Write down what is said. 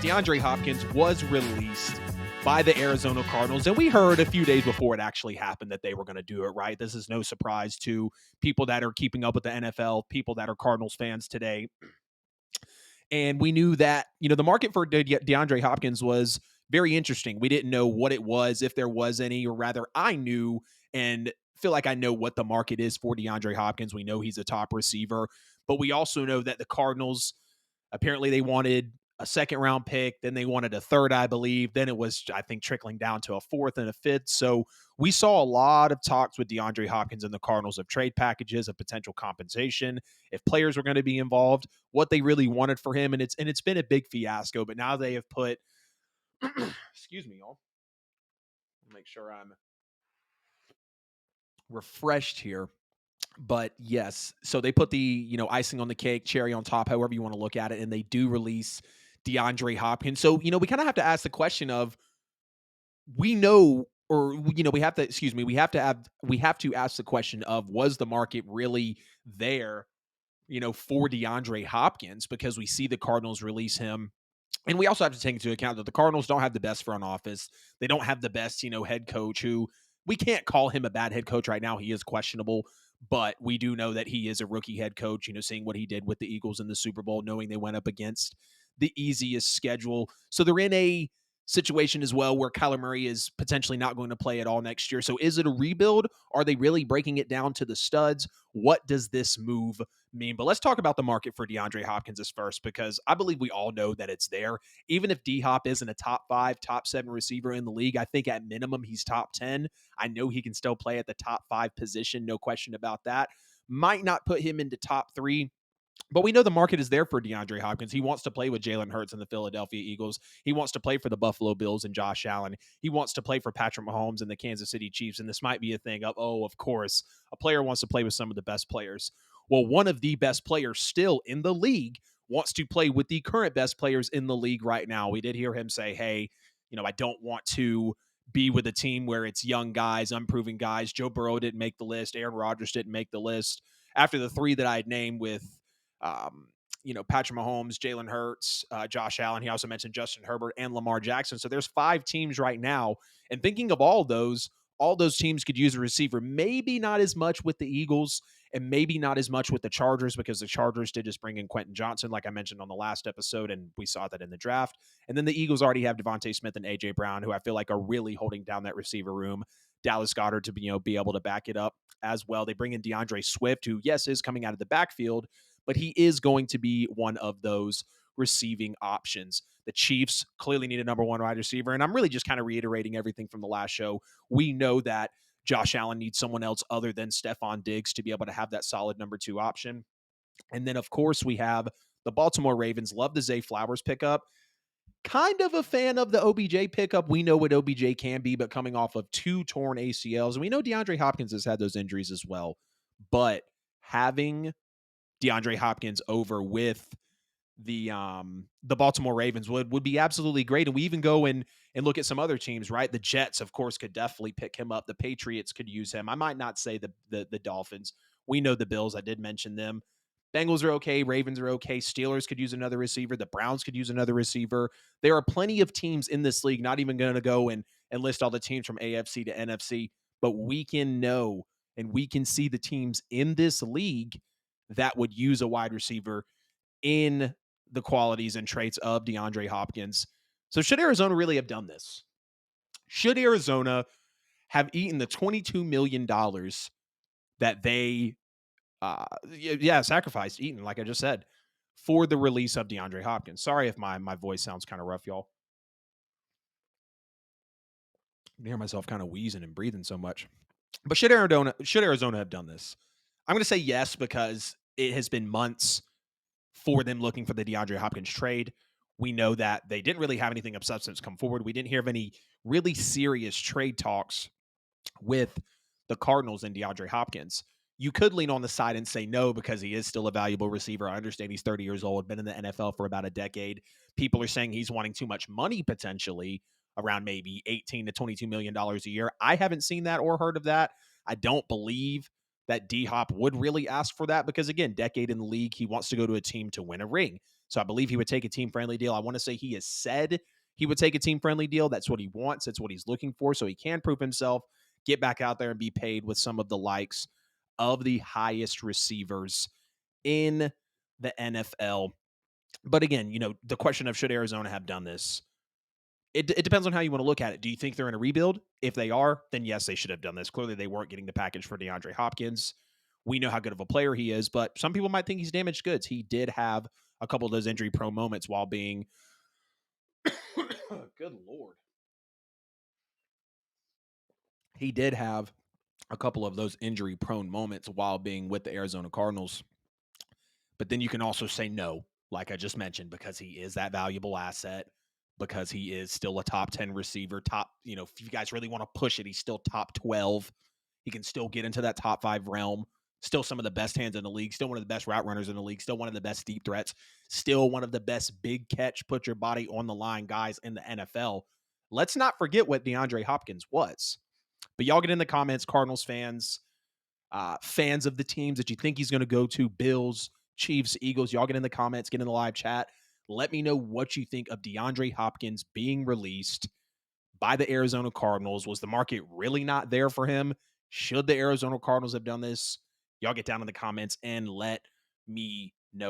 DeAndre Hopkins was released by the Arizona Cardinals, and we heard a few days before it actually happened that they were going to do it, right? This is no surprise to people that are keeping up with the NFL, people that are Cardinals fans today. And we knew that, the market for DeAndre Hopkins was very interesting. We didn't know what it was, if there was any, or rather, I knew and feel like I know what the market is for DeAndre Hopkins. We know he's a top receiver, but we also know that the Cardinals, apparently they wanted a second round pick. Then they wanted a third, I believe. Then it was, I think, trickling down to a fourth and a fifth. So we saw a lot of talks with DeAndre Hopkins and the Cardinals of trade packages, of potential compensation, if players were going to be involved, what they really wanted for him. And it's been a big fiasco. But now they have put, excuse me, y'all. Make sure I'm refreshed here. But yes, so they put the, icing on the cake, cherry on top, however you want to look at it, and they do release DeAndre Hopkins. So, we kind of have to ask the question of, we know, or, we have to, we have to ask the question of, was the market really there, for DeAndre Hopkins? Because we see the Cardinals release him. And we also have to take into account that the Cardinals don't have the best front office. They don't have the best, head coach, who we can't call him a bad head coach right now. He is questionable, but we do know that he is a rookie head coach, seeing what he did with the Eagles in the Super Bowl, knowing they went up against the easiest schedule. So they're in a situation as well where Kyler Murray is potentially not going to play at all next year. So is it a rebuild? Are they really breaking it down to the studs? What does this move mean? But let's talk about the market for DeAndre Hopkins first, because I believe we all know that it's there. Even if D-Hop isn't a top 5, top 7 receiver in the league, I think at minimum he's top 10. I know he can still play at the top 5 position, no question about that. Might not put him into top 3, but we know the market is there for DeAndre Hopkins. He wants to play with Jalen Hurts and the Philadelphia Eagles. He wants to play for the Buffalo Bills and Josh Allen. He wants to play for Patrick Mahomes and the Kansas City Chiefs. And this might be a thing of, of course, a player wants to play with some of the best players. Well, one of the best players still in the league wants to play with the current best players in the league right now. We did hear him say, hey, I don't want to be with a team where it's young guys, unproven guys. Joe Burrow didn't make the list. Aaron Rodgers didn't make the list. After the 3 that I had named with, Patrick Mahomes, Jalen Hurts, Josh Allen. He also mentioned Justin Herbert and Lamar Jackson. So there's 5 teams right now. And thinking of all those teams could use a receiver. Maybe not as much with the Eagles, and maybe not as much with the Chargers, because the Chargers did just bring in Quentin Johnson, like I mentioned on the last episode, and we saw that in the draft. And then the Eagles already have Devontae Smith and A.J. Brown, who I feel like are really holding down that receiver room. Dallas Goedert to be able to back it up as well. They bring in DeAndre Swift, who, yes, is coming out of the backfield, but he is going to be one of those receiving options. The Chiefs clearly need a number 1 wide receiver, and I'm really just kind of reiterating everything from the last show. We know that Josh Allen needs someone else other than Stephon Diggs to be able to have that solid number 2 option. And then, of course, we have the Baltimore Ravens. Love the Zay Flowers pickup. Kind of a fan of the OBJ pickup. We know what OBJ can be, but coming off of 2 torn ACLs, and we know DeAndre Hopkins has had those injuries as well. But having DeAndre Hopkins over with the Baltimore Ravens would be absolutely great. And we even go and look at some other teams, right? The Jets, of course, could definitely pick him up. The Patriots could use him. I might not say the Dolphins. We know the Bills. I did mention them. Bengals are okay. Ravens are okay. Steelers could use another receiver. The Browns could use another receiver. There are plenty of teams in this league, not even going to go and list all the teams from AFC to NFC, but we can know and we can see the teams in this league that would use a wide receiver in the qualities and traits of DeAndre Hopkins. So should Arizona really have done this? Should Arizona have eaten the $22 million that they sacrificed, eaten, like I just said, for the release of DeAndre Hopkins? Sorry if my voice sounds kind of rough, y'all. I can hear myself kind of wheezing and breathing so much. But should Arizona have done this? I'm going to say yes, because it has been months for them looking for the DeAndre Hopkins trade. We know that they didn't really have anything of substance come forward. We didn't hear of any really serious trade talks with the Cardinals and DeAndre Hopkins. You could lean on the side and say no, because he is still a valuable receiver. I understand he's 30 years old, been in the NFL for about a decade. People are saying he's wanting too much money, potentially around maybe $18 to $22 million a year. I haven't seen that or heard of that. I don't believe that D-Hop would really ask for that, because, again, decade in the league, he wants to go to a team to win a ring. So I believe he would take a team friendly deal. I want to say he has said he would take a team friendly deal. That's what he wants. That's what he's looking for. So he can prove himself, get back out there and be paid with some of the likes of the highest receivers in the NFL. But again, the question of should Arizona have done this? It depends on how you want to look at it. Do you think they're in a rebuild? If they are, then yes, they should have done this. Clearly, they weren't getting the package for DeAndre Hopkins. We know how good of a player he is, but some people might think he's damaged goods. He did have a couple of those injury prone moments while being good lord. He did have a couple of those injury prone moments while being with the Arizona Cardinals. But then you can also say no, like I just mentioned, because he is that valuable asset, because he is still a top 10 receiver, if you guys really want to push it, he's still top 12. He can still get into that top 5 realm. Still some of the best hands in the league, still one of the best route runners in the league, still one of the best deep threats, still one of the best big catch, put your body on the line guys in the NFL. Let's not forget what DeAndre Hopkins was. But y'all get in the comments, Cardinals fans, fans of the teams that you think he's going to go to, Bills, Chiefs, Eagles. Y'all get in the comments, get in the live chat. Let me know what you think of DeAndre Hopkins being released by the Arizona Cardinals. Was the market really not there for him? Should the Arizona Cardinals have done this? Y'all get down in the comments and let me